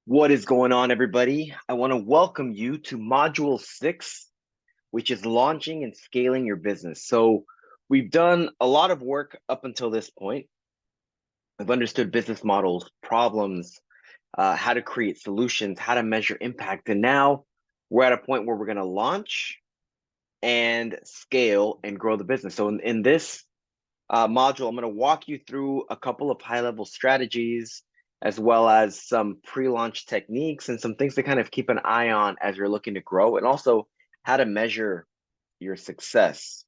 What is going on, everybody? I want to welcome you to Module 6, which is launching and scaling your business. So we've done a lot of work up until this point. We've understood business models, problems, how to create solutions, how to measure impact. And now we're at a point where we're going to launch and scale and grow the business. So in this module, I'm going to walk you through a couple of high-level strategies, as well as some pre-launch techniques and some things to kind of keep an eye on as you're looking to grow, and also how to measure your success.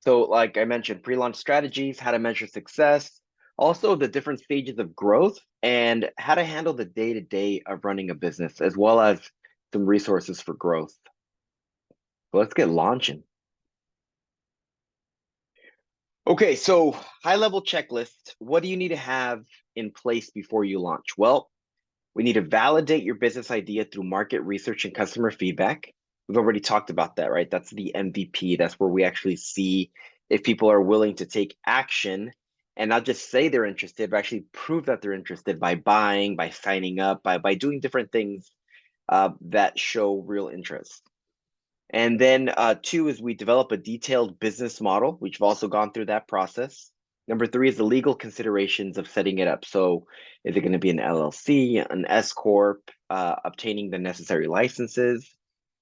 So like I mentioned, pre-launch strategies, how to measure success, also the different stages of growth, and how to handle the day-to-day of running a business, as well as some resources for growth. So let's get launching. Okay, so high-level checklist. What do you need to have in place before you launch? Well, we need to validate your business idea through market research and customer feedback. We've already talked about that, right? That's the MVP. That's where we actually see if people are willing to take action and not just say they're interested, but actually prove that they're interested by buying, by signing up, by doing different things that show real interest. And then two is we develop a detailed business model, which we've also gone through that process. Number three is the legal considerations of setting it up. So is it going to be an LLC, an S Corp, obtaining the necessary licenses?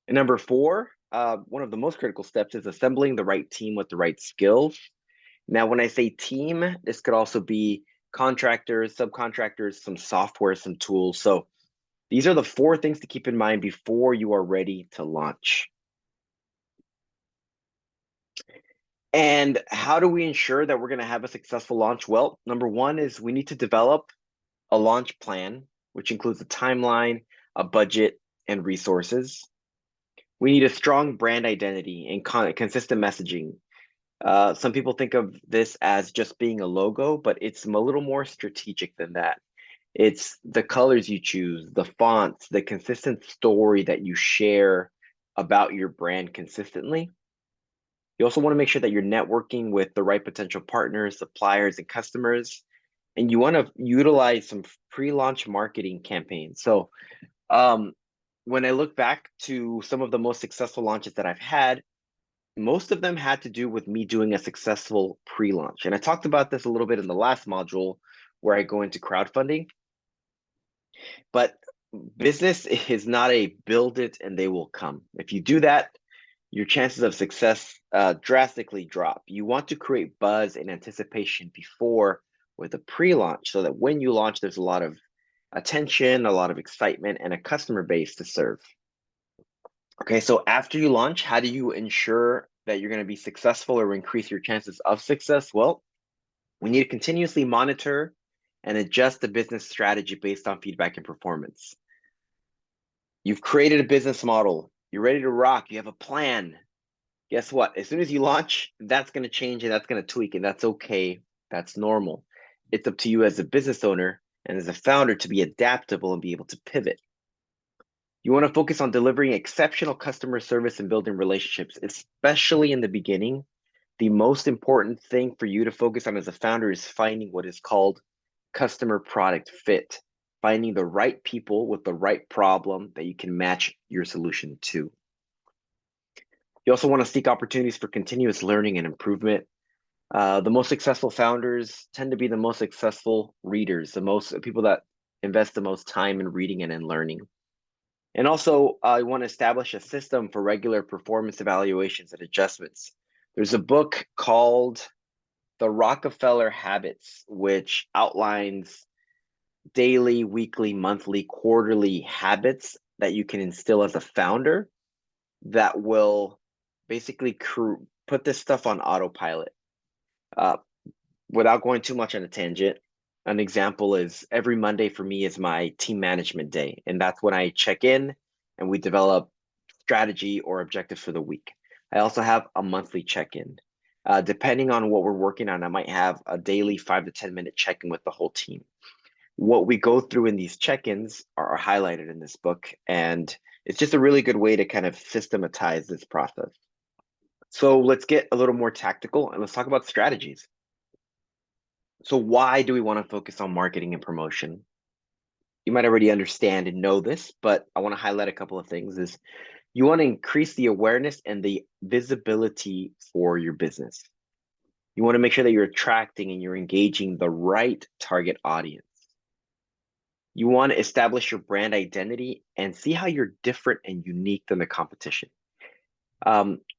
And number four, one of the most critical steps is assembling the right team with the right skills. Now, when I say team, this could also be contractors, subcontractors, some software, some tools. So these are the four things to keep in mind before you are ready to launch. And how do we ensure that we're going to have a successful launch? Well, number one is we need to develop a launch plan, which includes a timeline, a budget, and resources. We need a strong brand identity and consistent messaging. Some people think of this as just being a logo, but it's a little more strategic than that. It's the colors you choose, the fonts, the consistent story that you share about your brand consistently. You also want to make sure that you're networking with the right potential partners, suppliers, and customers. And you want to utilize some pre-launch marketing campaigns. So when I look back to some of the most successful launches that I've had, most of them had to do with me doing a successful pre-launch. And I talked about this a little bit in the last module where I go into crowdfunding. But business is not a build it and they will come. If you do that, your chances of success drastically drop. You want to create buzz and anticipation before with a pre-launch so that when you launch, there's a lot of attention, a lot of excitement, and a customer base to serve. Okay, so after you launch, how do you ensure that you're going to be successful or increase your chances of success? Well, we need to continuously monitor and adjust the business strategy based on feedback and performance. You've created a business model. You're ready to rock. You have a plan. Guess what? As soon as you launch, that's going to change and that's going to tweak, and that's okay. That's normal. It's up to you as a business owner and as a founder to be adaptable and be able to pivot. You want to focus on delivering exceptional customer service and building relationships, especially in the beginning. The most important thing for you to focus on as a founder is finding what is called customer product fit, finding the right people with the right problem that you can match your solution to. You also want to seek opportunities for continuous learning and improvement. The most successful founders tend to be the most successful readers, the most people that invest the most time in reading and in learning. And also, you want to establish a system for regular performance evaluations and adjustments. There's a book called The Rockefeller Habits, which outlines daily, weekly, monthly, quarterly habits that you can instill as a founder that will basically put this stuff on autopilot. Without going too much on a tangent, an example is every Monday for me is my team management day. And that's when I check in and we develop strategy or objectives for the week. I also have a monthly check-in. Depending on what we're working on, I might have a daily 5 to 10 minute check-in with the whole team. What we go through in these check-ins are highlighted in this book, and it's just a really good way to kind of systematize this process. So let's get a little more tactical and let's talk about strategies. So why do we want to focus on marketing and promotion? you might already understand and know this, but I want to highlight a couple of things is you want to increase the awareness and the visibility for your business. You want to make sure that you're attracting and you're engaging the right target audience. You want to establish your brand identity and see how you're different and unique than the competition.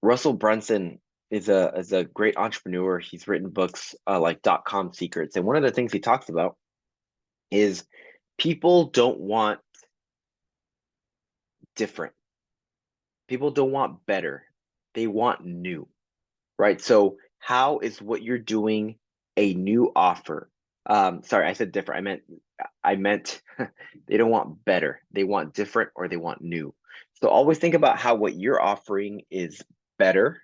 Russell Brunson is a great entrepreneur. He's written books like .com Secrets, and one of the things he talks about is people don't want different. People don't want better. They want new, right? So how is what you're doing a new offer? Sorry, I said different. I meant they don't want better. They want different or they want new. So always think about how what you're offering is better.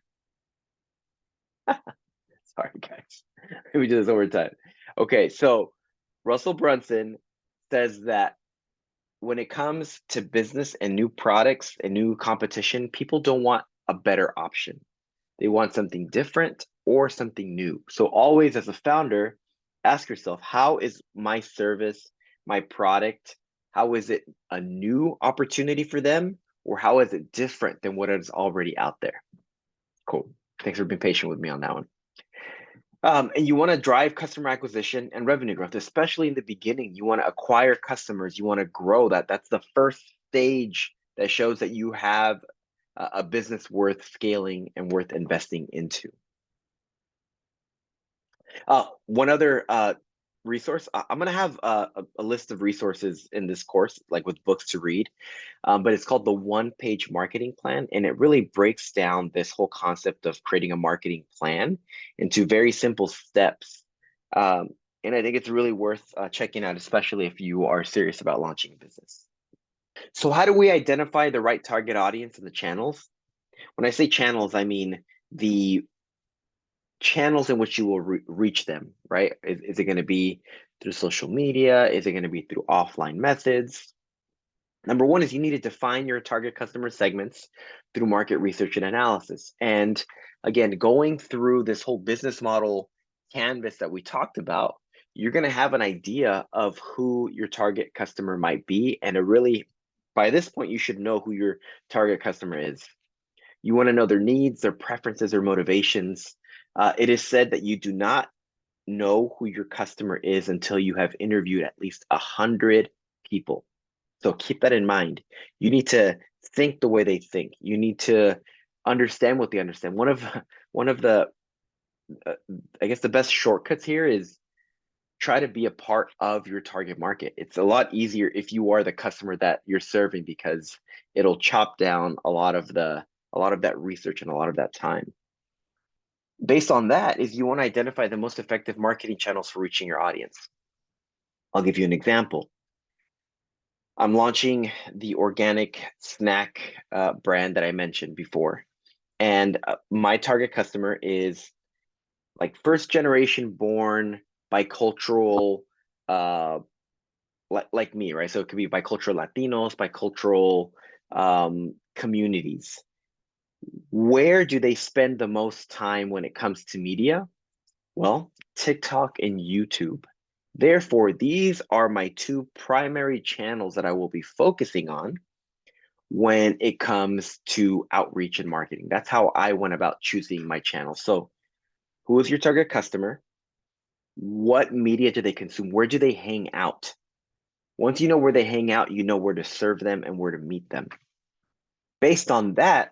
Sorry, guys. Let me do this over time. Okay, so Russell Brunson says that when it comes to business and new products and new competition, people don't want a better option. They want something different or something new. So always as a founder, ask yourself, how is my service, my product, how is it a new opportunity for them? Or how is it different than what is already out there? Cool. Thanks for being patient with me on that one. And you want to drive customer acquisition and revenue growth, especially in the beginning. You want to acquire customers. You want to grow that. That's the first stage that shows that you have a business worth scaling and worth investing into. One other resource, I'm going to have a list of resources in this course, like with books to read, but it's called the one-page marketing plan. And it really breaks down this whole concept of creating a marketing plan into very simple steps. And I think it's really worth checking out, especially if you are serious about launching a business. So how do we identify the right target audience and the channels? When I say channels, I mean the channels in which you will reach them, right? Is it going to be through social media? Is it going to be through offline methods? Number one is you need to define your target customer segments through market research and analysis. And again, going through this whole business model canvas that we talked about, you're going to have an idea of who your target customer might be. And by this point, you should know who your target customer is. You want to know their needs, their preferences, their motivations. It is said that you do not know who your customer is until you have interviewed at least 100 people. So keep that in mind. You need to think the way they think. You need to understand what they understand. One of the I guess the best shortcuts here is try to be a part of your target market. It's a lot easier if you are the customer that you're serving because it'll chop down a lot of that research and a lot of that time. Based on that, is you want to identify the most effective marketing channels for reaching your audience. I'll give you an example. I'm launching the organic snack brand that I mentioned before. And my target customer is like first generation born bicultural, like me, right? So it could be bicultural Latinos, bicultural communities. Where do they spend the most time when it comes to media? Well, TikTok and YouTube. Therefore, these are my two primary channels that I will be focusing on when it comes to outreach and marketing. That's how I went about choosing my channel. So, who is your target customer? What media do they consume? Where do they hang out? Once you know where they hang out, you know where to serve them and where to meet them. Based on that,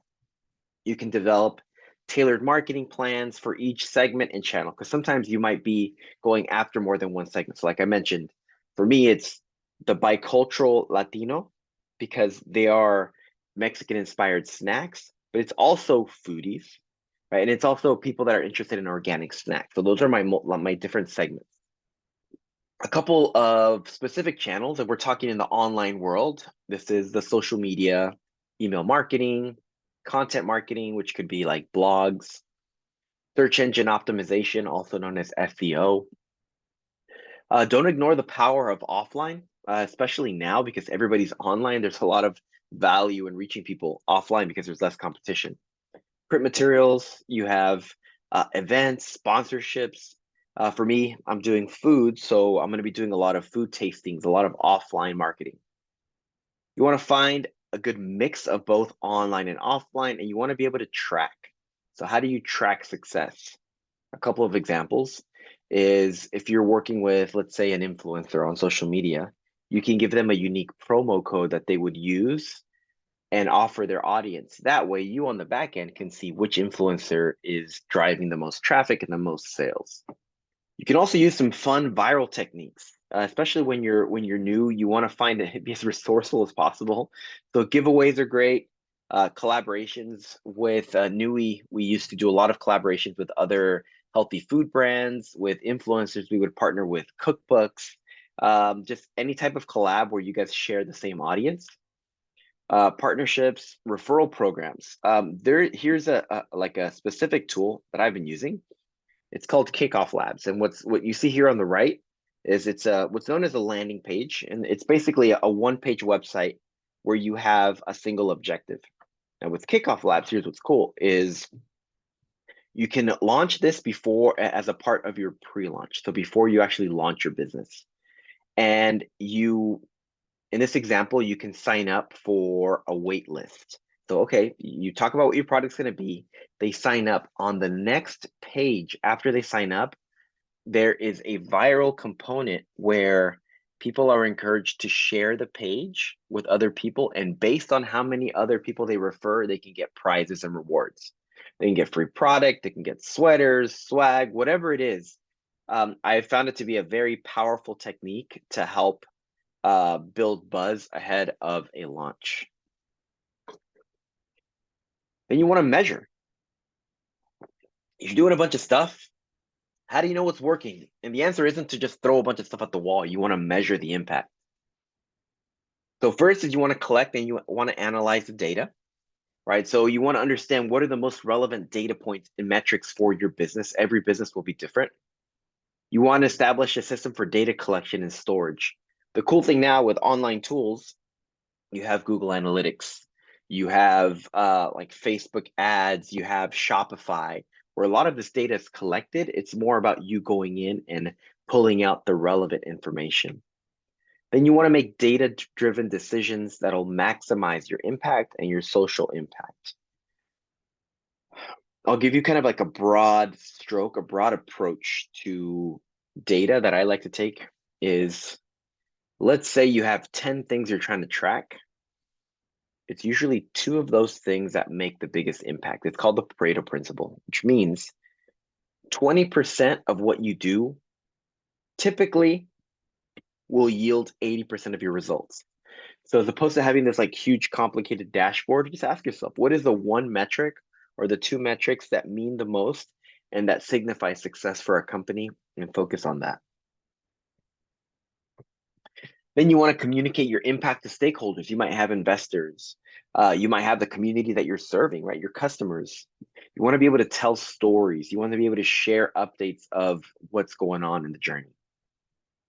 you can develop tailored marketing plans for each segment and channel, because sometimes you might be going after more than one segment. So like I mentioned, for me, it's the bicultural Latino because they are Mexican inspired snacks, but it's also foodies, right? And it's also people that are interested in organic snacks. So those are my different segments. A couple of specific channels, and we're talking in the online world. This is the social media, email marketing, content marketing, which could be like blogs, search engine optimization, also known as SEO. Don't ignore the power of offline, especially now because everybody's online. There's a lot of value in reaching people offline because there's less competition. Print materials, you have events, sponsorships, For me, I'm doing food, so I'm going to be doing a lot of food tastings, a lot of offline marketing. You want to find a good mix of both online and offline, and you want to be able to track. So, how do you track success? A couple of examples is if you're working with, let's say, an influencer on social media, you can give them a unique promo code that they would use and offer their audience. That way, you on the back end can see which influencer is driving the most traffic and the most sales. You can also use some fun viral techniques, especially when you're new. You want to find it be as resourceful as possible. So giveaways are great. Collaborations with Nui, we used to do a lot of collaborations with other healthy food brands. With influencers, we would partner with cookbooks. Just any type of collab where you guys share the same audience. Partnerships, referral programs. Here's like a specific tool that I've been using. It's called Kickoff Labs, and what you see here on the right is it's what's known as a landing page, and it's basically a one-page website where you have a single objective. Now with Kickoff Labs, here's what's cool is you can launch this before as a part of your pre-launch, so before you actually launch your business. And you, in this example, you can sign up for a wait list. So, okay, you talk about what your product's going to be. They sign up. On the next page after they sign up, there is a viral component where people are encouraged to share the page with other people. And based on how many other people they refer, they can get prizes and rewards. They can get free product, they can get sweaters, swag, whatever it is. I found it to be a very powerful technique to help build buzz ahead of a launch. Then you want to measure. If you're doing a bunch of stuff, how do you know what's working? And the answer isn't to just throw a bunch of stuff at the wall. You want to measure the impact. So first is you want to collect and you want to analyze the data, right? So you want to understand what are the most relevant data points and metrics for your business. Every business will be different. You want to establish a system for data collection and storage. The cool thing now with online tools, you have Google Analytics, you have like Facebook ads, you have Shopify, where a lot of this data is collected. It's more about you going in and pulling out the relevant information. Then you want to make data-driven decisions that'll maximize your impact and your social impact. I'll give you kind of like a broad stroke, a broad approach to data that I like to take is, let's say you have 10 things you're trying to track. It's usually 2 of those things that make the biggest impact. It's called the Pareto principle, which means 20% of what you do typically will yield 80% of your results. So as opposed to having this like huge complicated dashboard, just ask yourself, what is the one metric or the 2 metrics that mean the most and that signify success for a company, and focus on that. Then you want to communicate your impact to stakeholders. You might have investors. You might have the community that you're serving, right? Your customers. You want to be able to tell stories. You want to be able to share updates of what's going on in the journey.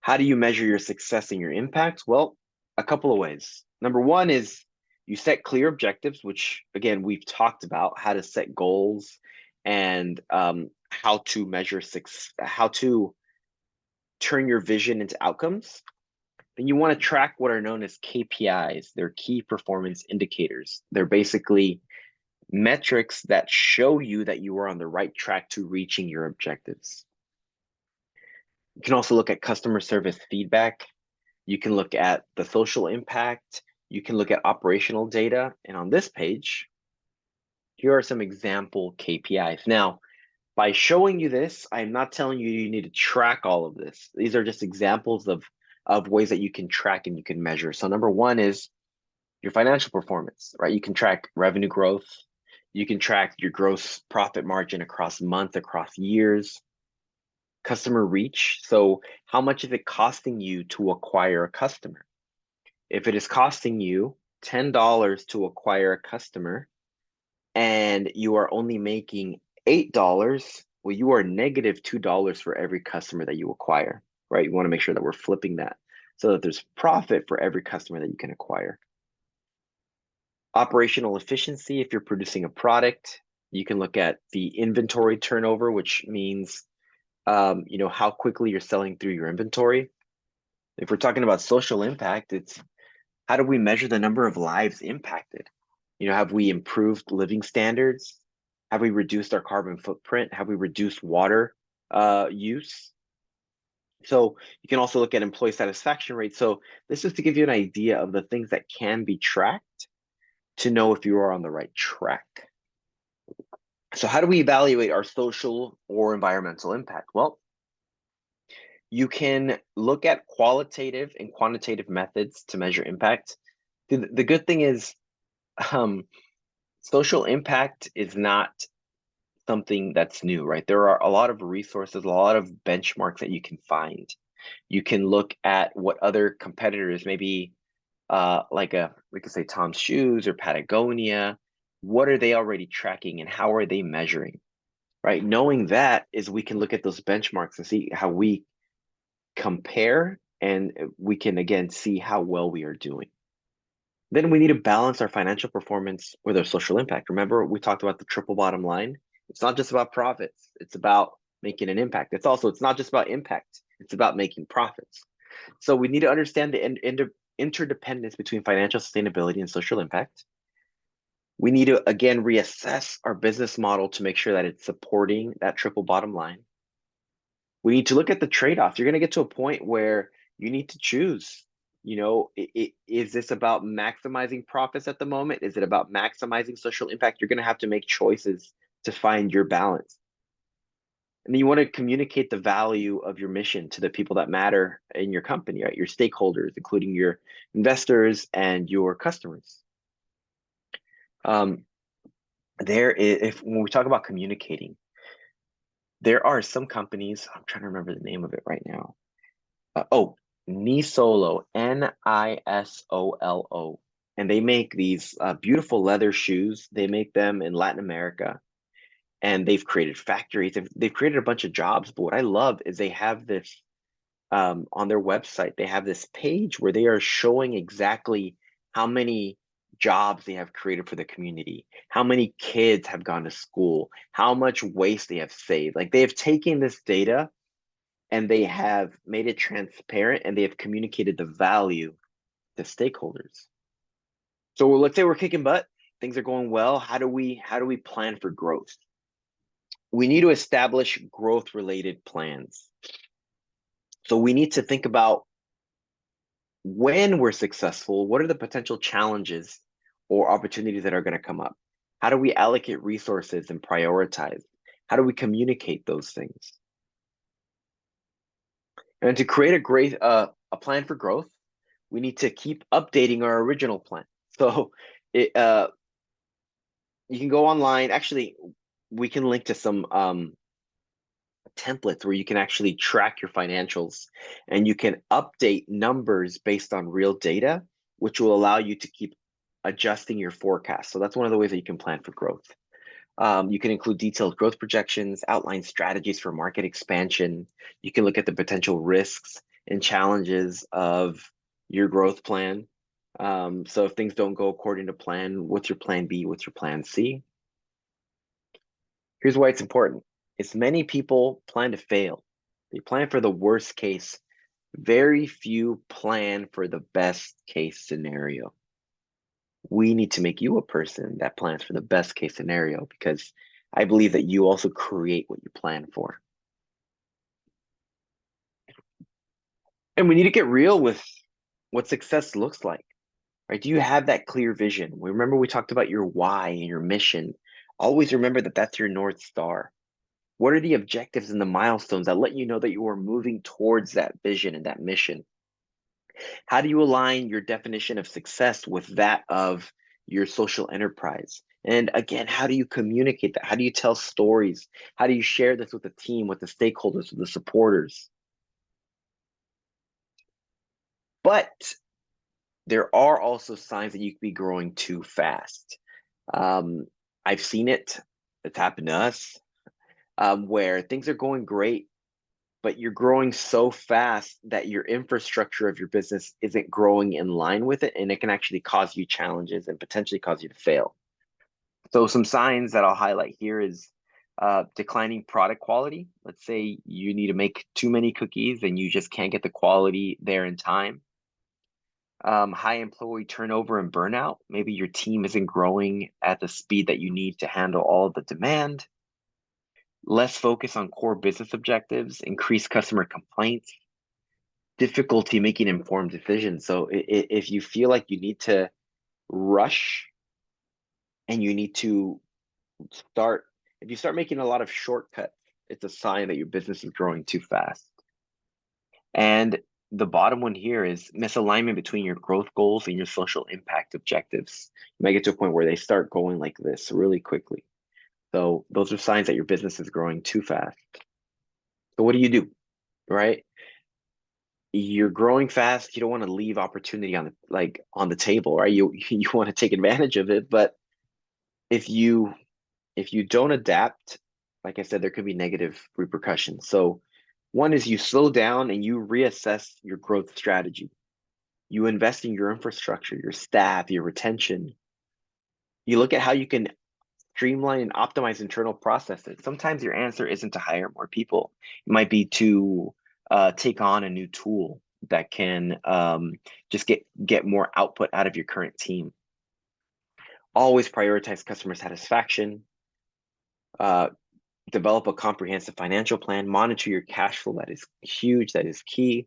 How do you measure your success and your impact? Well, a couple of ways. Number one is you set clear objectives, which again, we've talked about how to set goals and how to measure success, how to turn your vision into outcomes. Then you want to track what are known as KPIs. They're key performance indicators. They're basically metrics that show you that you are on the right track to reaching your objectives. You can also look at customer service feedback. You can look at the social impact. You can look at operational data. And on this page, here are some example KPIs. Now, by showing you this, I'm not telling you you need to track all of this. These are just examples of ways that you can track and you can measure. So number one is your financial performance, right? You can track revenue growth. You can track your gross profit margin across months, across years. Customer reach. So how much is it costing you to acquire a customer? If it is costing you $10 to acquire a customer and you are only making $8, well, you are negative $2 for every customer that you acquire, right? You want to make sure that we're flipping that so that there's profit for every customer that you can acquire. Operational efficiency, if you're producing a product, you can look at the inventory turnover, which means how quickly you're selling through your inventory. If we're talking about social impact, it's how do we measure the number of lives impacted? Have we improved living standards? Have we reduced our carbon footprint? Have we reduced water use? So you can also look at employee satisfaction rate. So this is to give you an idea of the things that can be tracked to know if you are on the right track. So how do we evaluate our social or environmental impact? Well, you can look at qualitative and quantitative methods to measure impact. The good thing is um, social impact is not something that's new, right? There are a lot of resources, a lot of benchmarks that you can find. You can look at what other competitors, maybe we could say Tom's Shoes or Patagonia, what are they already tracking and how are they measuring, right? Knowing that is we can look at those benchmarks and see how we compare, and we can again see how well we are doing. Then we need to balance our financial performance with our social impact. Remember, we talked about the triple bottom line. It's not just about profits. It's about making an impact. It's not just about impact. It's about making profits. So we need to understand the interdependence between financial sustainability and social impact. We need to, again, reassess our business model to make sure that it's supporting that triple bottom line. We need to look at the trade-offs. You're going to get to a point where you need to choose. Is this about maximizing profits at the moment? Is it about maximizing social impact? You're going to have to make choices to find your balance. And then you want to communicate the value of your mission to the people that matter in your company, right? Your stakeholders, including your investors and your customers. When we talk about communicating, there are some companies, I'm trying to remember the name of it right now. Nisolo, Nisolo. And they make these beautiful leather shoes. They make them in Latin America. And they've created factories. They've created a bunch of jobs. But what I love is they have this on their website. They have this page where they are showing exactly how many jobs they have created for the community, how many kids have gone to school, how much waste they have saved. Like they have taken this data and they have made it transparent and they have communicated the value to stakeholders. So let's say we're kicking butt, things are going well. How do we plan for growth? We need to establish growth related plans. So we need to think about when we're successful, what are the potential challenges or opportunities that are going to come up? How do we allocate resources and prioritize? How do we communicate those things? And to create a plan for growth, we need to keep updating our original plan. So you can go online. Actually, we can link to some templates where you can actually track your financials and you can update numbers based on real data, which will allow you to keep adjusting your forecast. So that's one of the ways that you can plan for growth. You can include detailed growth projections, outline strategies for market expansion. You can look at the potential risks and challenges of your growth plan. So if things don't go according to plan, what's your plan B? What's your plan C? Here's why it's important. Is many people plan to fail. They plan for the worst case. Very few plan for the best case scenario. We need to make you a person that plans for the best case scenario because I believe that you also create what you plan for. And we need to get real with what success looks like, right? Do you have that clear vision? Remember we talked about your why and your mission. Always remember that that's your North Star. What are the objectives and the milestones that let you know that you are moving towards that vision and that mission? How do you align your definition of success with that of your social enterprise? And again, how do you communicate that? How do you tell stories? How do you share this with the team, with the stakeholders, with the supporters? But there are also signs that you could be growing too fast. I've seen it. It's happened to us, where things are going great, but you're growing so fast that your infrastructure of your business isn't growing in line with it, and it can actually cause you challenges and potentially cause you to fail. So some signs that I'll highlight here is Declining product quality. Let's say you need to make too many cookies and you just can't get the quality there in time. High employee turnover and burnout. Maybe your team isn't growing at the speed that you need to handle all of the demand. Less focus on core business objectives, increased customer complaints, difficulty making informed decisions. So if you feel like you need to rush and you need to start, if you start making a lot of shortcuts, it's a sign that your business is growing too fast. And the bottom one here is misalignment between your growth goals and your social impact objectives. You might get to a point where they start going like this really quickly. So those are signs that your business is growing too fast. So what do? Right? You're growing fast. You don't want to leave opportunity on the table, right? You want to take advantage of it, but if you don't adapt, like I said, there could be negative repercussions. So one is you slow down and you reassess your growth strategy. You invest in your infrastructure, your staff, your retention. You look at how you can streamline and optimize internal processes. Sometimes your answer isn't to hire more people. It might be to take on a new tool that can just get more output out of your current team. Always prioritize customer satisfaction. Develop a comprehensive financial plan. Monitor your cash flow. That is huge. That is key.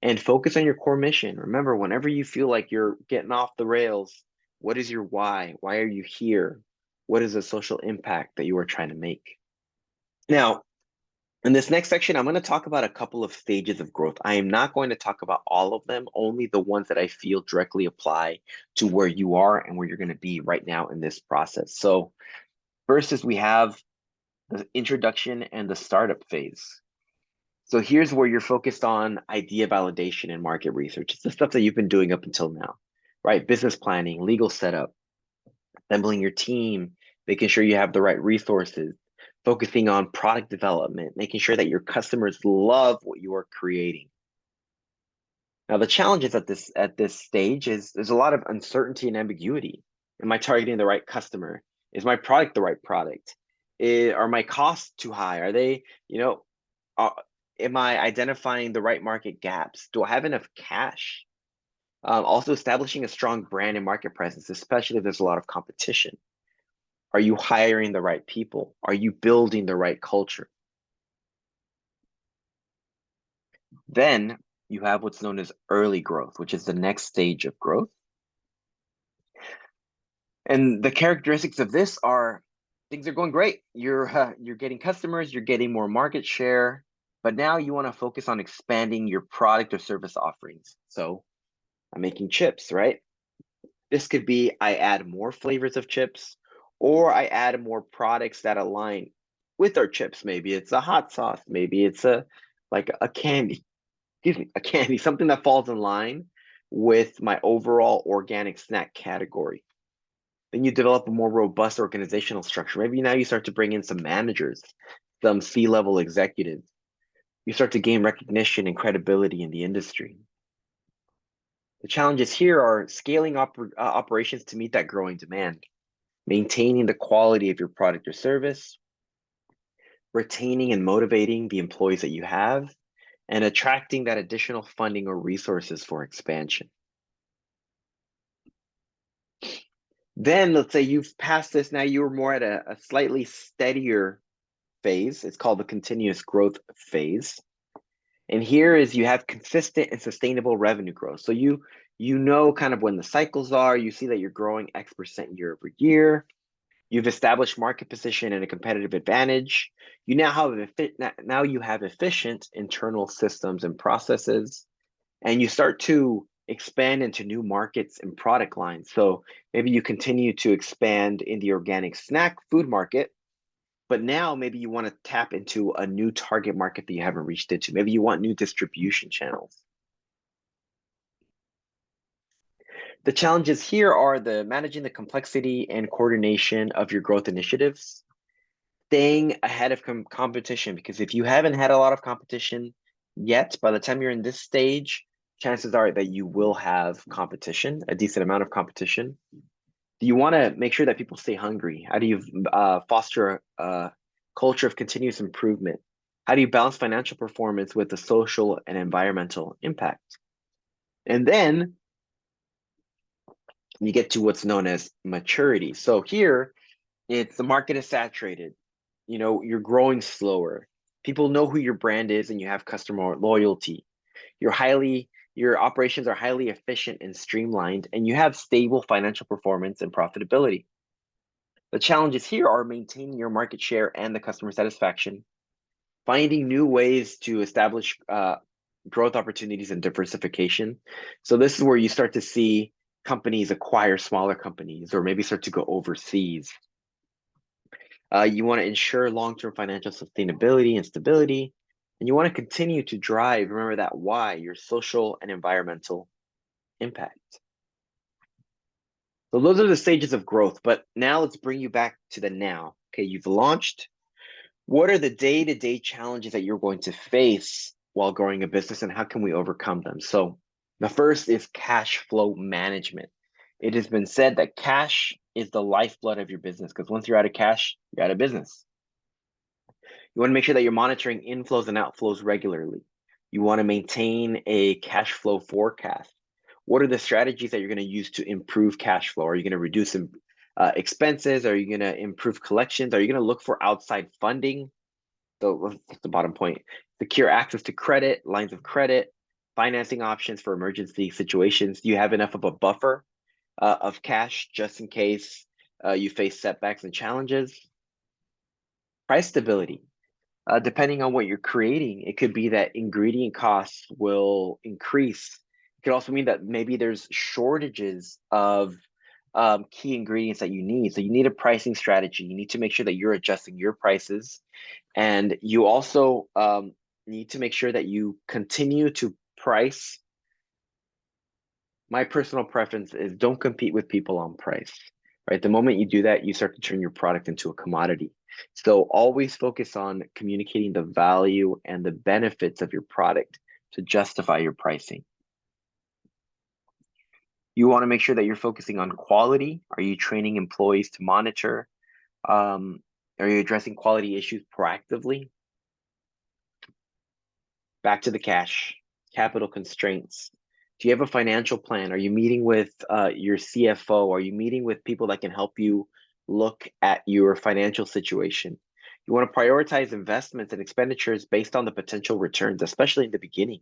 And focus on your core mission. Remember, whenever you feel like you're getting off the rails, what is your why? Why are you here? What is the social impact that you are trying to make? Now, in this next section, I'm going to talk about a couple of stages of growth. I am not going to talk about all of them, only the ones that I feel directly apply to where you are and where you're going to be right now in this process. So first is we have the introduction and the startup phase. So here's where you're focused on idea validation and market research. It's the stuff that you've been doing up until now, right? Business planning, legal setup, assembling your team, making sure you have the right resources, focusing on product development, making sure that your customers love what you are creating. Now, the challenges at this stage is there's a lot of uncertainty and ambiguity. Am I targeting the right customer? Is my product the right product? Are my costs too high? Are they, am I identifying the right market gaps? Do I have enough cash? Also establishing a strong brand and market presence, especially if there's a lot of competition. Are you hiring the right people? Are you building the right culture? Then you have what's known as early growth, which is the next stage of growth. And the characteristics of this are things are going great. You're getting customers, you're getting more market share, but now you want to focus on expanding your product or service offerings. So I'm making chips, right? This could be I add more flavors of chips, or I add more products that align with our chips. Maybe it's a hot sauce, maybe it's a candy, something that falls in line with my overall organic snack category. Then you develop a more robust organizational structure. Maybe now you start to bring in some managers, some C-level executives. You start to gain recognition and credibility in the industry. The challenges here are scaling operations to meet that growing demand, maintaining the quality of your product or service, retaining and motivating the employees that you have, and attracting that additional funding or resources for expansion. Then let's say you've passed this, now you're more at a slightly steadier phase. It's called the continuous growth phase. And here is you have consistent and sustainable revenue growth. So you know kind of when the cycles are, you see that you're growing X% year over year. You've established market position and a competitive advantage. You now have efficient internal systems and processes, and you start to expand into new markets and product lines. So maybe you continue to expand in the organic snack food market, but now maybe you want to tap into a new target market that you haven't reached into. Maybe you want new distribution channels. The challenges here are managing the complexity and coordination of your growth initiatives, staying ahead of competition, because if you haven't had a lot of competition yet, by the time you're in this stage, chances are that you will have competition, a decent amount of competition. Do you want to make sure that people stay hungry? How do you foster culture of continuous improvement? How do you balance financial performance with the social and environmental impact? And then you get to what's known as maturity. So here, it's the market is saturated. You're growing slower. People know who your brand is and you have customer loyalty. Your operations are highly efficient and streamlined, and you have stable financial performance and profitability. The challenges here are maintaining your market share and the customer satisfaction, finding new ways to establish growth opportunities and diversification. So this is where you start to see companies acquire smaller companies or maybe start to go overseas. You want to ensure long-term financial sustainability and stability, and you want to continue to drive, remember that why, your social and environmental impact. So those are the stages of growth, but now let's bring you back to the now. Okay, you've launched. What are the day-to-day challenges that you're going to face while growing a business, and how can we overcome them? So the first is cash flow management. It has been said that cash is the lifeblood of your business, because once you're out of cash, you're out of business. You want to make sure that you're monitoring inflows and outflows regularly. You want to maintain a cash flow forecast. What are the strategies that you're going to use to improve cash flow? Are you going to reduce expenses? Are you going to improve collections? Are you going to look for outside funding? So that's the bottom point. Secure access to credit, lines of credit, financing options for emergency situations. Do you have enough of a buffer of cash just in case you face setbacks and challenges? Price stability. Depending on what you're creating, it could be that ingredient costs will increase. It could also mean that maybe there's shortages of key ingredients that you need. So you need a pricing strategy. You need to make sure that you're adjusting your prices. And you also need to make sure that you continue to price. My personal preference is don't compete with people on price, right? The moment you do that, you start to turn your product into a commodity. So always focus on communicating the value and the benefits of your product to justify your pricing. You want to make sure that you're focusing on quality. Are you training employees to monitor? Are you addressing quality issues proactively? Back to the cash, capital constraints. Do you have a financial plan? Are you meeting with your CFO? Are you meeting with people that can help you look at your financial situation? You want to prioritize investments and expenditures based on the potential returns, especially in the beginning.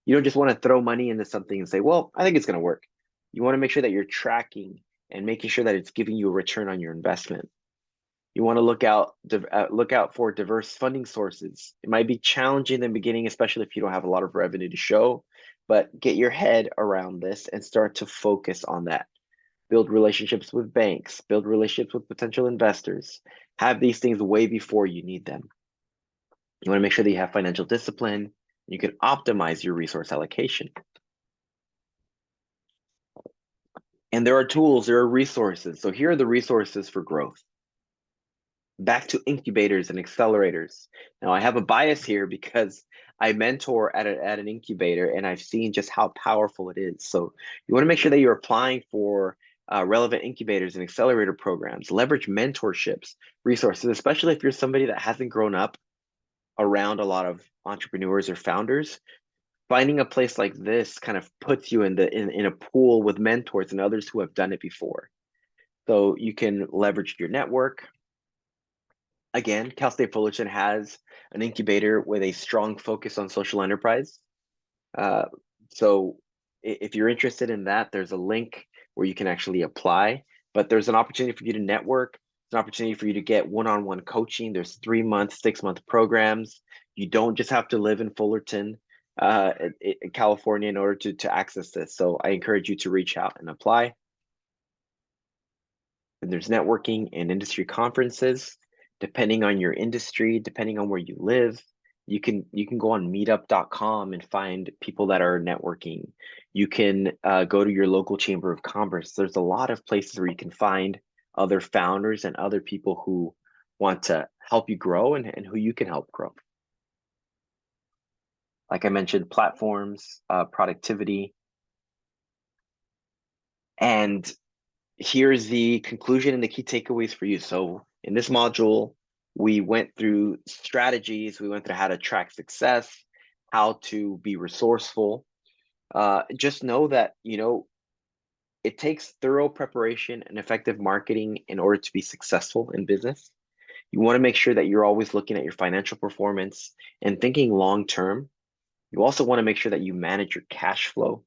You don't just want to throw money into something and say, well, I think it's going to work. You want to make sure that you're tracking and making sure that it's giving you a return on your investment. You want to look out for diverse funding sources. It might be challenging in the beginning, especially if you don't have a lot of revenue to show, but get your head around this and start to focus on that. Build relationships with banks, build relationships with potential investors. Have these things way before you need them. You want to make sure that you have financial discipline. You can optimize your resource allocation. And there are tools, there are resources. So here are the resources for growth. Back to incubators and accelerators. Now, I have a bias here because I mentor at an incubator and I've seen just how powerful it is. So you want to make sure that you're applying for relevant incubators and accelerator programs. Leverage mentorships, resources, especially if you're somebody that hasn't grown up around a lot of entrepreneurs or founders. Finding a place like this kind of puts you in a pool with mentors and others who have done it before. So you can leverage your network. Again, Cal State Fullerton has an incubator with a strong focus on social enterprise. So if you're interested in that, there's a link where you can actually apply. But there's an opportunity for you to network. There's an opportunity for you to get one-on-one coaching. There's 3-month, 6-month programs. You don't just have to live in Fullerton, in California, in order to access this. So I encourage you to reach out and apply. And there's networking and industry conferences. Depending on your industry, depending on where you live, you can go on meetup.com and find people that are networking. You can go to your local chamber of commerce. There's a lot of places where you can find other founders and other people who want to help you grow and who you can help grow. Like I mentioned, platforms, productivity. And here's the conclusion and the key takeaways for you. So in this module, We went through strategies. We went through how to track success, how to be resourceful. Just know that, it takes thorough preparation and effective marketing in order to be successful in business. You want to make sure that you're always looking at your financial performance and thinking long term. You also want to make sure that you manage your cash flow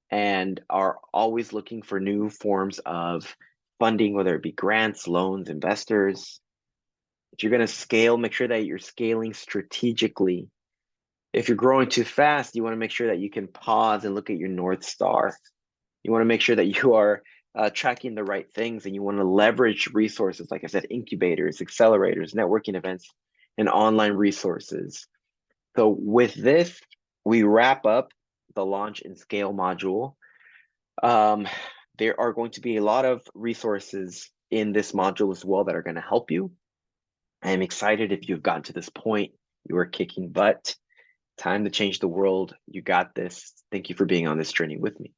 and are always looking for new forms of funding, whether it be grants, loans, investors. If you're going to scale, make sure that you're scaling strategically. If you're growing too fast, you want to make sure that you can pause and look at your North Star. You want to make sure that you are tracking the right things, and you want to leverage resources, like I said, incubators, accelerators, networking events, and online resources. So with this, we wrap up the launch and scale module. Um, there are going to be a lot of resources in this module as well that are going to help you. I am excited if you've gotten to this point. You are kicking butt. Time to change the world. You got this. Thank you for being on this journey with me.